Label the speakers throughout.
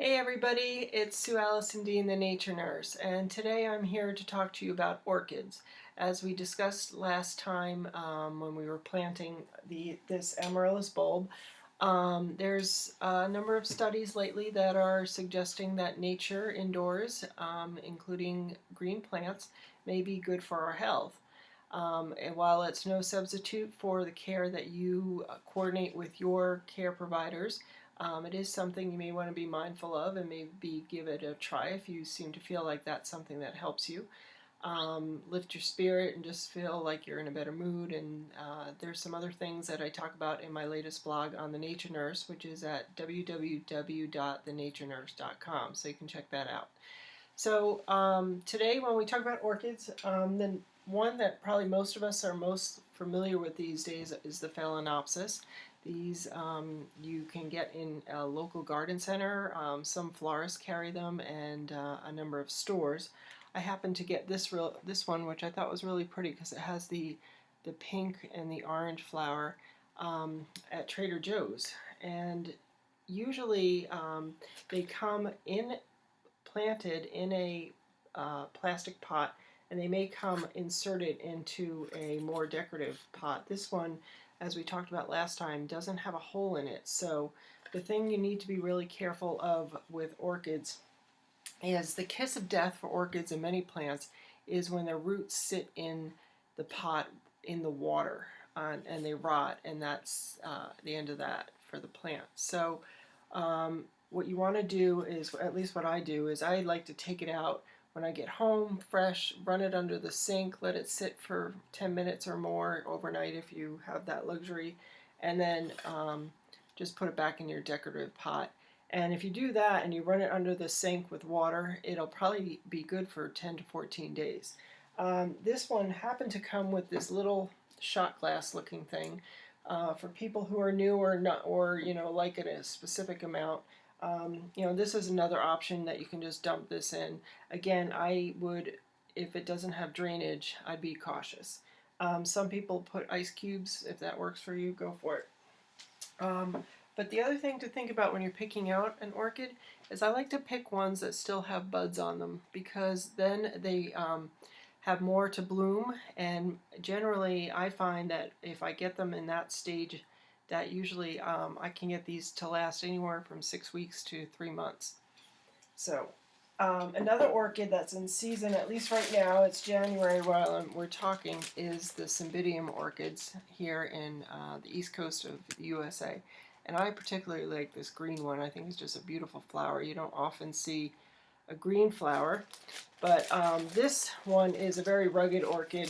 Speaker 1: Hey everybody, it's Sue Allison Dean, the Nature Nurse, and today I'm here to talk to you about orchids. As we discussed last time when we were planting this amaryllis bulb, there's a number of studies lately that are suggesting that nature indoors, including green plants, may be good for our health. And while it's no substitute for the care that you coordinate with your care providers, it is something you may want to be mindful of and maybe give it a try if you seem to feel like that's something that helps you. Lift your spirit and just feel like you're in a better mood. And there's some other things that I talk about in my latest blog on The Nature Nurse, which is at www.thenaturenurse.com, so you can check that out. So today when we talk about orchids, the one that probably most of us are most familiar with these days is the Phalaenopsis. These you can get in a local garden center. Some florists carry them, and a number of stores. I happened to get this one, which I thought was really pretty because it has the pink and the orange flower at Trader Joe's, and usually they come in planted in a plastic pot, and they may come inserted into a more decorative pot. This one, as we talked about last time, doesn't have a hole in it. So the thing you need to be really careful of with orchids is the kiss of death for orchids and many plants is when their roots sit in the pot in the water and they rot, and that's the end of that for the plant. So what you want to do is, at least what I do, is I like to take it out when I get home fresh, run it under the sink, let it sit for 10 minutes or more overnight if you have that luxury, and then just put it back in your decorative pot. And if you do that and you run it under the sink with water, it'll probably be good for 10 to 14 days. This one happened to come with this little shot glass looking thing for people who are new or not, or like it a specific amount. This is another option that you can just dump this in. Again, I would, if it doesn't have drainage, I'd be cautious. Some people put ice cubes. If that works for you, go for it. But the other thing to think about when you're picking out an orchid is I like to pick ones that still have buds on them, because then they have more to bloom, and generally I find that if I get them in that stage, that usually I can get these to last anywhere from 6 weeks to 3 months. So another orchid that's in season, at least right now, it's January while we're talking, is the Cymbidium orchids here in the east coast of the USA. And I particularly like this green one. I think it's just a beautiful flower. You don't often see a green flower, but this one is a very rugged orchid.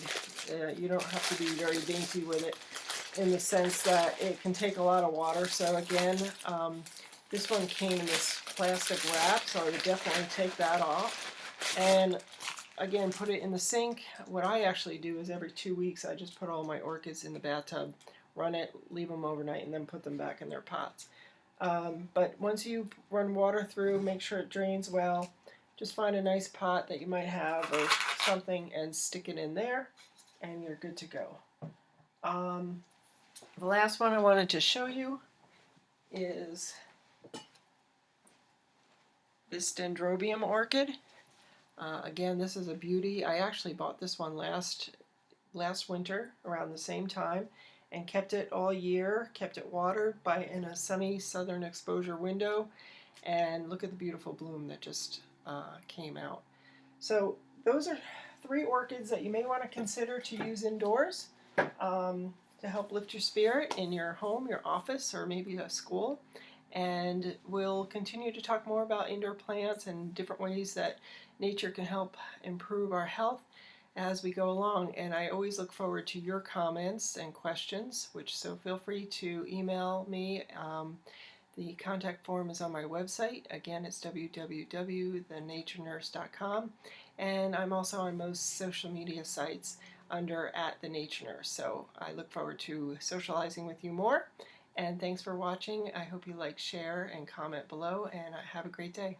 Speaker 1: You don't have to be very dainty with it, in the sense that it can take a lot of water. So again, this one came in this plastic wrap, so I would definitely take that off. And again, put it in the sink. What I actually do is every 2 weeks I just put all my orchids in the bathtub, run it, leave them overnight, and then put them back in their pots. But once you run water through, make sure it drains well. Just find a nice pot that you might have or something and stick it in there, and you're good to go. The last one I wanted to show you is this Dendrobium orchid. Again, this is a beauty. I actually bought this one last winter around the same time and kept it all year, kept it watered in a sunny southern exposure window, and look at the beautiful bloom that just came out. So those are 3 orchids that you may want to consider to use indoors to help lift your spirit in your home, your office, or maybe a school. And we'll continue to talk more about indoor plants and different ways that nature can help improve our health as we go along. And I always look forward to your comments and questions, so feel free to email me. The contact form is on my website. Again, it's www.thenaturenurse.com, and I'm also on most social media sites under @thenaturenurse. So I look forward to socializing with you more, and thanks for watching. I hope you like, share, and comment below, and have a great day.